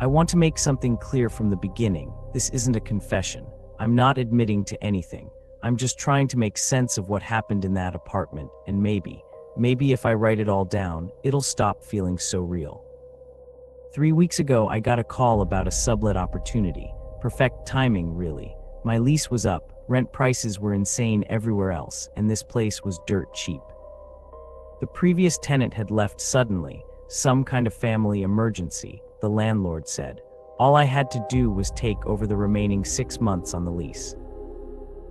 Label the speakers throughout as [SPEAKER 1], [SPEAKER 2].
[SPEAKER 1] I want to make something clear from the beginning. This isn't a confession. I'm not admitting to anything. I'm just trying to make sense of what happened in that apartment, and maybe if I write it all down, it'll stop feeling so real. 3 weeks ago, I got a call about a sublet opportunity. Perfect timing, really. My lease was up, rent prices were insane everywhere else, and this place was dirt cheap. The previous tenant had left suddenly, some kind of family emergency, the landlord said. All I had to do was take over the remaining 6 months on the lease.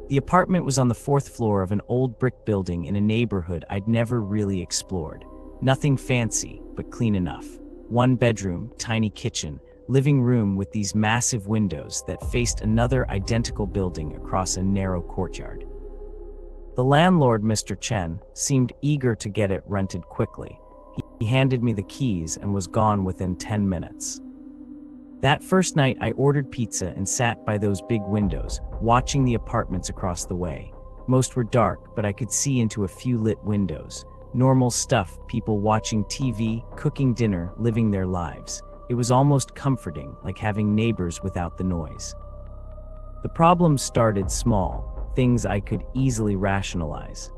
[SPEAKER 1] The apartment was on the 4th floor of an old brick building in a neighborhood I'd never really explored. Nothing fancy, but clean enough. 1 bedroom, tiny kitchen, living room with these massive windows that faced another identical building across a narrow courtyard. The landlord, Mr. Chen, seemed eager to get it rented quickly. He handed me the keys and was gone within 10 minutes. That first night, I ordered pizza and sat by those big windows, watching the apartments across the way. Most were dark, but I could see into a few lit windows. Normal stuff, people watching TV, cooking dinner, living their lives. It was almost comforting, like having neighbors without the noise. The problems started small, things I could easily rationalize.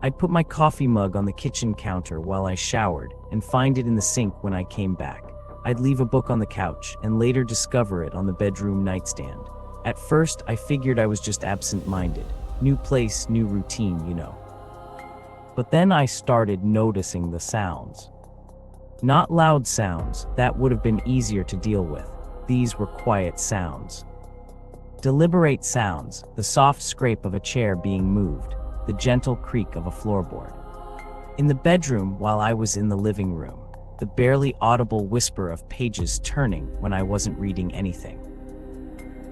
[SPEAKER 1] I'd put my coffee mug on the kitchen counter while I showered and find it in the sink when I came back. I'd leave a book on the couch and later discover it on the bedroom nightstand. At first, I figured I was just absent-minded. New place, new routine, you know. But then I started noticing the sounds. Not loud sounds, that would have been easier to deal with. These were quiet sounds. Deliberate sounds, the soft scrape of a chair being moved, the gentle creak of a floorboard. In the bedroom, while I was in the living room, the barely audible whisper of pages turning when I wasn't reading anything.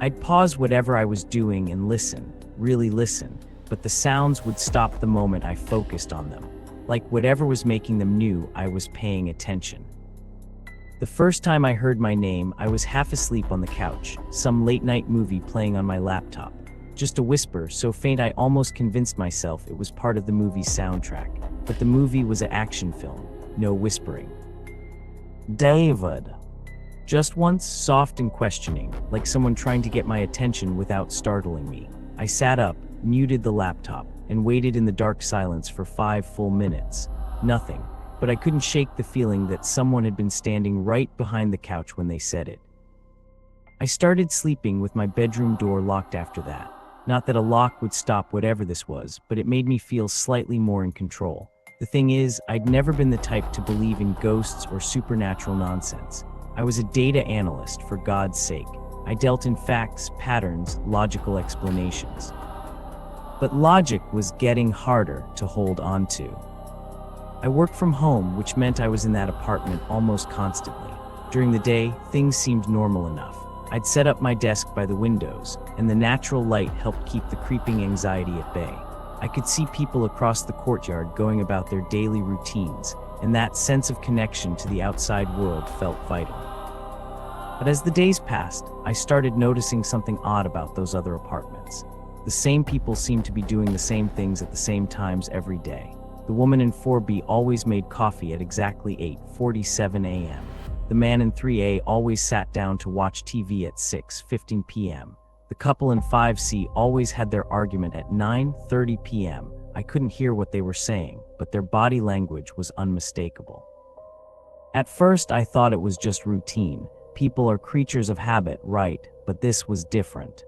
[SPEAKER 1] I'd pause whatever I was doing and listen, really listen, but the sounds would stop the moment I focused on them. Like whatever was making them new, I was paying attention. The first time I heard my name, I was half asleep on the couch, some late-night movie playing on my laptop. Just a whisper, so faint I almost convinced myself it was part of the movie's soundtrack. But the movie was an action film, no whispering. David. Just once, soft and questioning, like someone trying to get my attention without startling me. I sat up, muted the laptop, and waited in the dark silence for 5 full minutes. Nothing, but I couldn't shake the feeling that someone had been standing right behind the couch when they said it. I started sleeping with my bedroom door locked after that. Not that a lock would stop whatever this was, but it made me feel slightly more in control. The thing is, I'd never been the type to believe in ghosts or supernatural nonsense. I was a data analyst, for God's sake. I dealt in facts, patterns, logical explanations. But logic was getting harder to hold on to. I worked from home, which meant I was in that apartment almost constantly. During the day, things seemed normal enough. I'd set up my desk by the windows, and the natural light helped keep the creeping anxiety at bay. I could see people across the courtyard going about their daily routines, and that sense of connection to the outside world felt vital. But as the days passed, I started noticing something odd about those other apartments. The same people seemed to be doing the same things at the same times every day. The woman in 4B always made coffee at exactly 8:47 a.m. The man in 3A always sat down to watch TV at 6:15 p.m. The couple in 5C always had their argument at 9:30 p.m. I couldn't hear what they were saying, but their body language was unmistakable. At first, I thought it was just routine. People are creatures of habit, right? But this was different.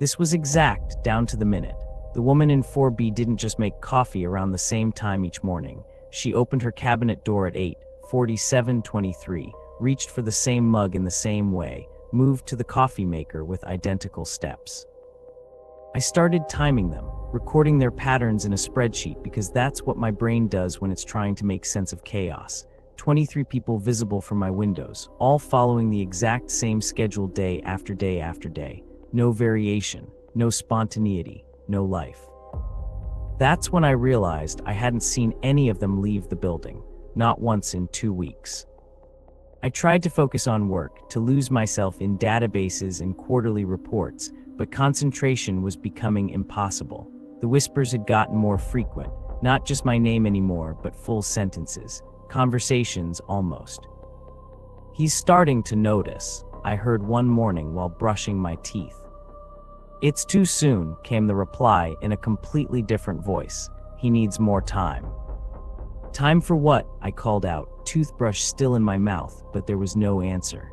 [SPEAKER 1] This was exact, down to the minute. The woman in 4B didn't just make coffee around the same time each morning. She opened her cabinet door at 8:47:23, reached for the same mug in the same way, moved to the coffee maker with identical steps. I started timing them, recording their patterns in a spreadsheet because that's what my brain does when it's trying to make sense of chaos. 23 people visible from my windows, all following the exact same schedule day after day after day. No variation, no spontaneity, no life. That's when I realized I hadn't seen any of them leave the building, not once in 2 weeks. I tried to focus on work, to lose myself in databases and quarterly reports, but concentration was becoming impossible. The whispers had gotten more frequent, not just my name anymore, but full sentences, conversations almost. He's starting to notice, I heard one morning while brushing my teeth. It's too soon, came the reply in a completely different voice. He needs more time. Time for what? I called out, toothbrush still in my mouth, but there was no answer.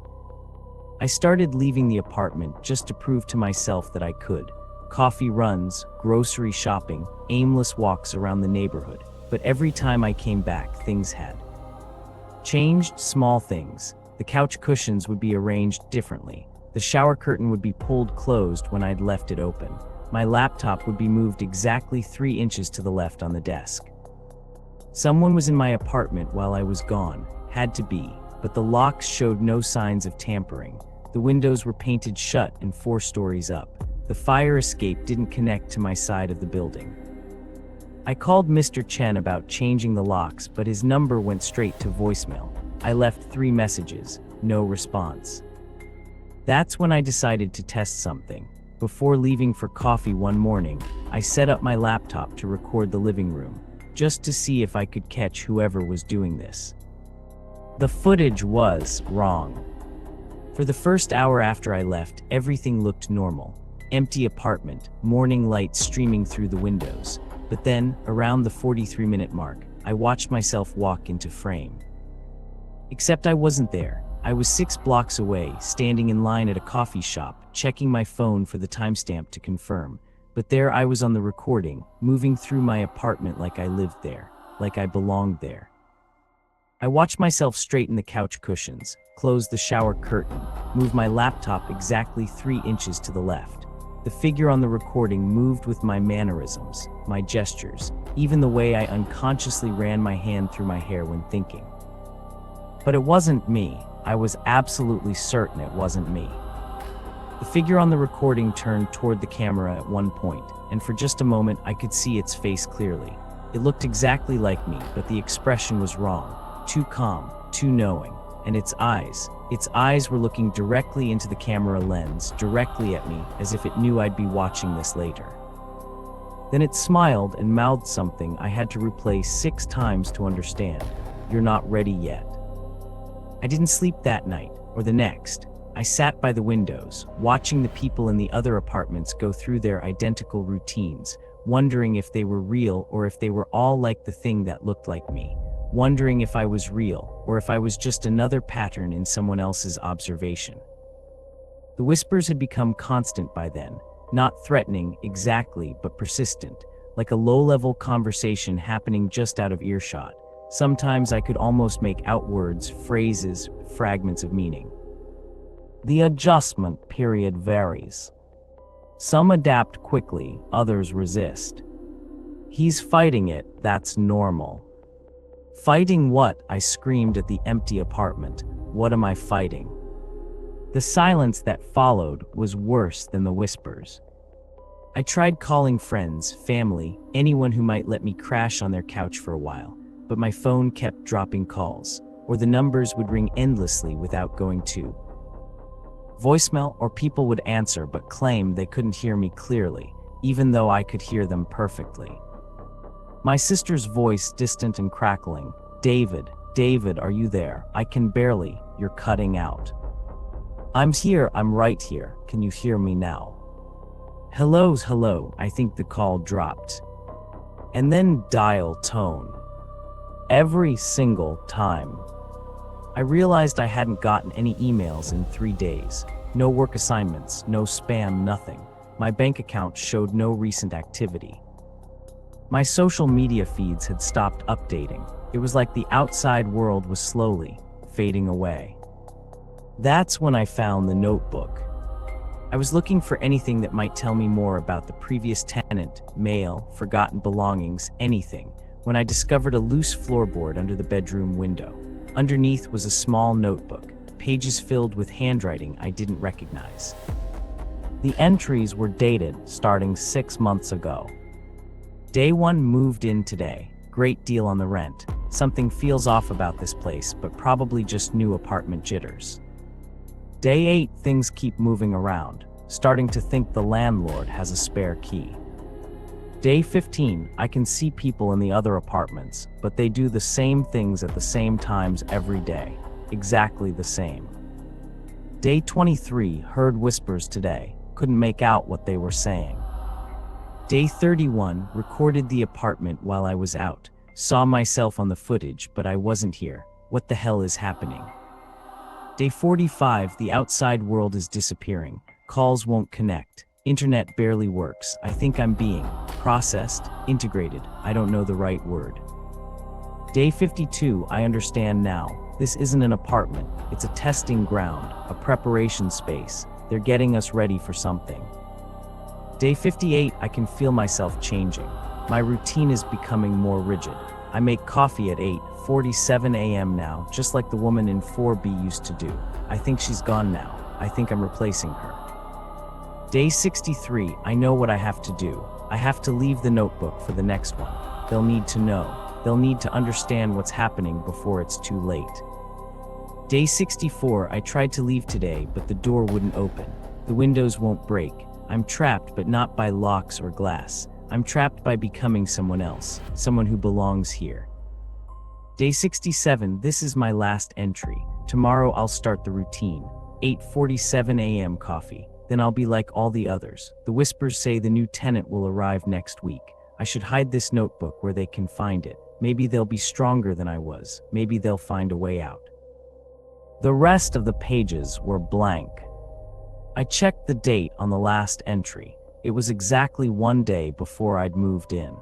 [SPEAKER 1] I started leaving the apartment just to prove to myself that I could. Coffee runs, grocery shopping, aimless walks around the neighborhood. But every time I came back, things had changed. Small things. The couch cushions would be arranged differently. The shower curtain would be pulled closed when I'd left it open. My laptop would be moved exactly 3 inches to the left on the desk. Someone was in my apartment while I was gone. Had to be, but the locks showed no signs of tampering. The windows were painted shut and 4 stories up. The fire escape didn't connect to my side of the building. I called Mr. Chen about changing the locks, but his number went straight to voicemail. I left 3 messages, no response. That's when I decided to test something. Before leaving for coffee one morning, I set up my laptop to record the living room, just to see if I could catch whoever was doing this. The footage was wrong. For the first hour after I left, everything looked normal. Empty apartment, morning light streaming through the windows. But then, around the 43-minute mark, I watched myself walk into frame. Except I wasn't there. I was 6 blocks away, standing in line at a coffee shop, checking my phone for the timestamp to confirm. But there I was on the recording, moving through my apartment like I lived there, like I belonged there. I watched myself straighten the couch cushions, close the shower curtain, move my laptop exactly 3 inches to the left. The figure on the recording moved with my mannerisms, my gestures, even the way I unconsciously ran my hand through my hair when thinking. But it wasn't me. I was absolutely certain it wasn't me. The figure on the recording turned toward the camera at one point, and for just a moment I could see its face clearly. It looked exactly like me, but the expression was wrong, too calm, too knowing, and its eyes were looking directly into the camera lens, directly at me, as if it knew I'd be watching this later. Then it smiled and mouthed something I had to replay 6 times to understand. You're not ready yet. I didn't sleep that night, or the next. I sat by the windows, watching the people in the other apartments go through their identical routines, wondering if they were real or if they were all like the thing that looked like me, wondering if I was real or if I was just another pattern in someone else's observation. The whispers had become constant by then, not threatening exactly, but persistent, like a low-level conversation happening just out of earshot. Sometimes I could almost make out words, phrases, fragments of meaning. The adjustment period varies. Some adapt quickly, others resist. He's fighting it, that's normal. Fighting what? I screamed at the empty apartment. What am I fighting? The silence that followed was worse than the whispers. I tried calling friends, family, anyone who might let me crash on their couch for a while. But my phone kept dropping calls, or the numbers would ring endlessly without going to voicemail, or people would answer but claim they couldn't hear me clearly, even though I could hear them perfectly. My sister's voice, distant and crackling. David, are you there? I can barely, you're cutting out. I'm here, I'm right here, can you hear me now? Hello, I think the call dropped. And then dial tone. Every single time. I realized I hadn't gotten any emails in 3 days. No work assignments, no spam, nothing. My bank account showed no recent activity. My social media feeds had stopped updating. It was like the outside world was slowly fading away. That's when I found the notebook. I was looking for anything that might tell me more about the previous tenant, mail, forgotten belongings, anything, when I discovered a loose floorboard under the bedroom window. Underneath was a small notebook, pages filled with handwriting I didn't recognize. The entries were dated, starting 6 months ago. Day 1 moved in today. Great deal on the rent. Something feels off about this place, but probably just new apartment jitters. Day 8, things keep moving around, starting to think the landlord has a spare key. Day 15, I can see people in the other apartments, but they do the same things at the same times every day. exactly the same. Day 23, heard whispers today, couldn't make out what they were saying. Day 31, recorded the apartment while I was out, saw myself on the footage, but I wasn't here. What the hell is happening? Day 45, the outside world is disappearing, calls won't connect, internet barely works, I think I'm being processed, integrated, I don't know the right word. Day 52, I understand now. This isn't an apartment, it's a testing ground, a preparation space. They're getting us ready for something. Day 58, I can feel myself changing. My routine is becoming more rigid. I make coffee at 8:47 a.m. now, just like the woman in 4B used to do. I think she's gone now. I think I'm replacing her. Day 63, I know what I have to do. I have to leave the notebook for the next one. They'll need to know. They'll need to understand what's happening before it's too late. Day 64, I tried to leave today, but the door wouldn't open. The windows won't break. I'm trapped, but not by locks or glass. I'm trapped by becoming someone else, someone who belongs here. Day 67, this is my last entry. Tomorrow I'll start the routine. 8:47 a.m. coffee. Then I'll be like all the others. The whispers say the new tenant will arrive next week. I should hide this notebook where they can find it. Maybe they'll be stronger than I was. Maybe they'll find a way out. The rest of the pages were blank. I checked the date on the last entry. It was exactly 1 day before I'd moved in.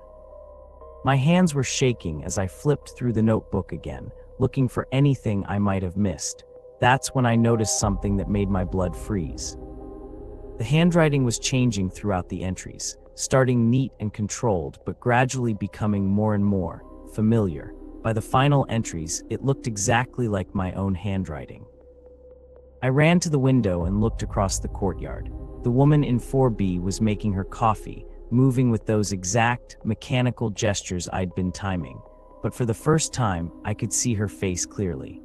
[SPEAKER 1] My hands were shaking as I flipped through the notebook again, looking for anything I might have missed. That's when I noticed something that made my blood freeze. The handwriting was changing throughout the entries, starting neat and controlled, but gradually becoming more and more familiar. By the final entries, it looked exactly like my own handwriting. I ran to the window and looked across the courtyard. The woman in 4B was making her coffee, moving with those exact, mechanical gestures I'd been timing. But for the first time, I could see her face clearly.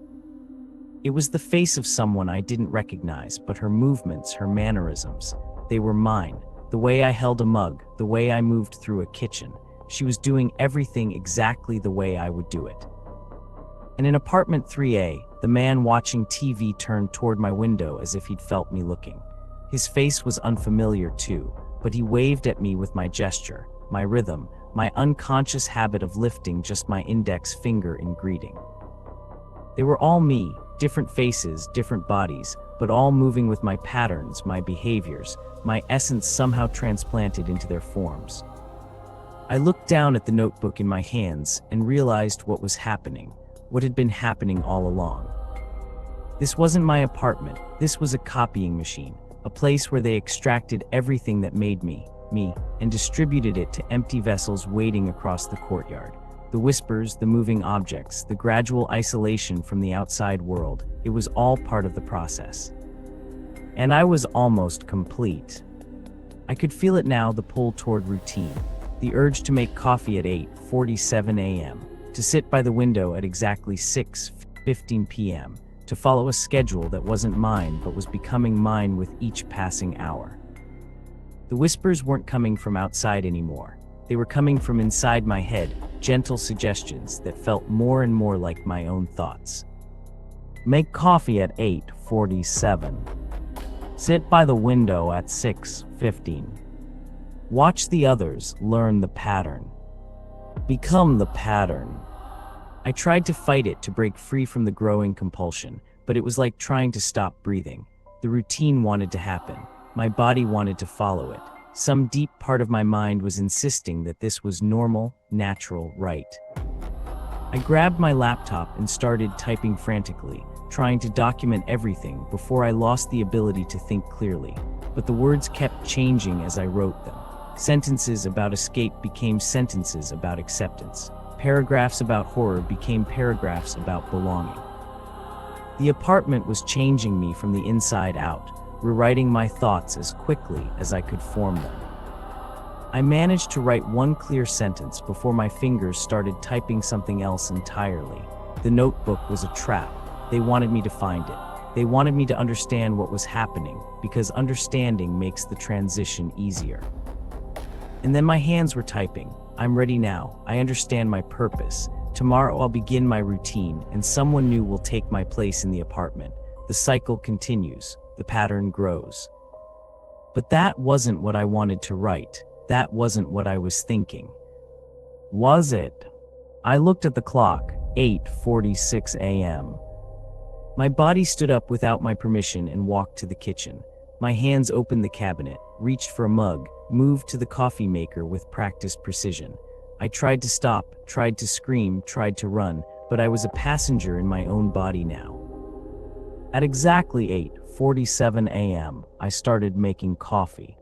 [SPEAKER 1] It was the face of someone I didn't recognize, but her movements, her mannerisms, they were mine. The way I held a mug, the way I moved through a kitchen. She was doing everything exactly the way I would do it. And in apartment 3A, the man watching TV turned toward my window as if he'd felt me looking. His face was unfamiliar too, but he waved at me with my gesture, my rhythm, my unconscious habit of lifting just my index finger in greeting. They were all me, different faces, different bodies, but all moving with my patterns, my behaviors, my essence somehow transplanted into their forms. I looked down at the notebook in my hands and realized what was happening, what had been happening all along. This wasn't my apartment, this was a copying machine, a place where they extracted everything that made me, and distributed it to empty vessels waiting across the courtyard. The whispers, the moving objects, the gradual isolation from the outside world, it was all part of the process. And I was almost complete. I could feel it now, the pull toward routine, the urge to make coffee at 8:47 a.m., to sit by the window at exactly 6:15 p.m., to follow a schedule that wasn't mine but was becoming mine with each passing hour. The whispers weren't coming from outside anymore. They were coming from inside my head, gentle suggestions that felt more and more like my own thoughts. Make coffee at 8:47. Sit by the window at 6:15. Watch the others, learn the pattern. Become the pattern. I tried to fight it, to break free from the growing compulsion, but it was like trying to stop breathing. The routine wanted to happen. My body wanted to follow it. Some deep part of my mind was insisting that this was normal, natural, right. I grabbed my laptop and started typing frantically, trying to document everything before I lost the ability to think clearly. But the words kept changing as I wrote them. Sentences about escape became sentences about acceptance. Paragraphs about horror became paragraphs about belonging. The apartment was changing me from the inside out, rewriting my thoughts as quickly as I could form them. I managed to write one clear sentence before my fingers started typing something else entirely. The notebook was a trap. They wanted me to find it. They wanted me to understand what was happening, because understanding makes the transition easier. And then my hands were typing. I'm ready now. I understand my purpose. Tomorrow I'll begin my routine, and someone new will take my place in the apartment. The cycle continues, the pattern grows. But that wasn't what I wanted to write. That wasn't what I was thinking. Was it? I looked at the clock, 8:46 a.m. My body stood up without my permission and walked to the kitchen. My hands opened the cabinet, reached for a mug, moved to the coffee maker with practiced precision. I tried to stop, tried to scream, tried to run, but I was a passenger in my own body now. At exactly 8:47 a.m., I started making coffee.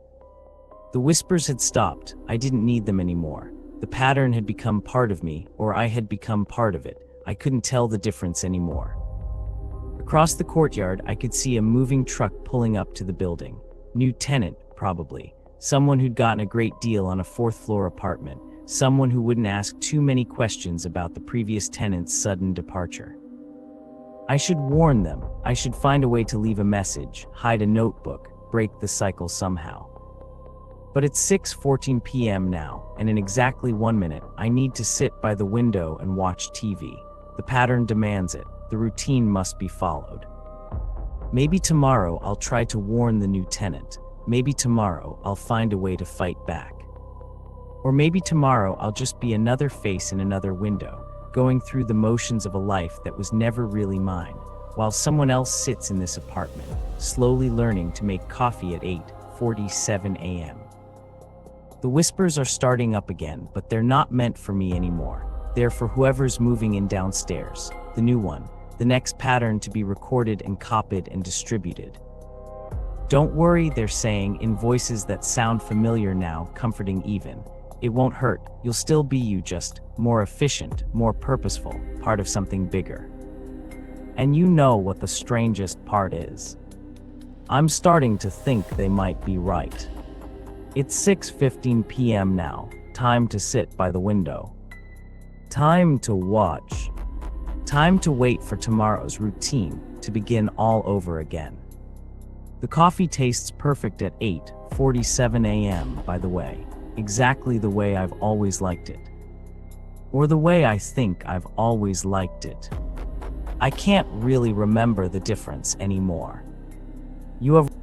[SPEAKER 1] The whispers had stopped. I didn't need them anymore. The pattern had become part of me, or I had become part of it. I couldn't tell the difference anymore. Across the courtyard, I could see a moving truck pulling up to the building. New tenant, probably. Someone who'd gotten a great deal on a fourth-floor apartment. Someone who wouldn't ask too many questions about the previous tenant's sudden departure. I should warn them. I should find a way to leave a message, hide a notebook, break the cycle somehow. But it's 6:14 p.m. now, and in exactly 1 minute, I need to sit by the window and watch TV. The pattern demands it. The routine must be followed. Maybe tomorrow I'll try to warn the new tenant. Maybe tomorrow I'll find a way to fight back. Or maybe tomorrow I'll just be another face in another window, going through the motions of a life that was never really mine, while someone else sits in this apartment, slowly learning to make coffee at 8:47 a.m. The whispers are starting up again, but they're not meant for me anymore. They're for whoever's moving in downstairs, the new one, the next pattern to be recorded and copied and distributed. Don't worry, they're saying in voices that sound familiar now, comforting even. It won't hurt, you'll still be you, just more efficient, more purposeful, part of something bigger. And you know what the strangest part is? I'm starting to think they might be right. It's 6:15 p.m. now, time to sit by the window. Time to watch. Time to wait for tomorrow's routine to begin all over again. The coffee tastes perfect at 8:47 a.m., by the way. Exactly the way I've always liked it. Or the way I think I've always liked it. I can't really remember the difference anymore. You have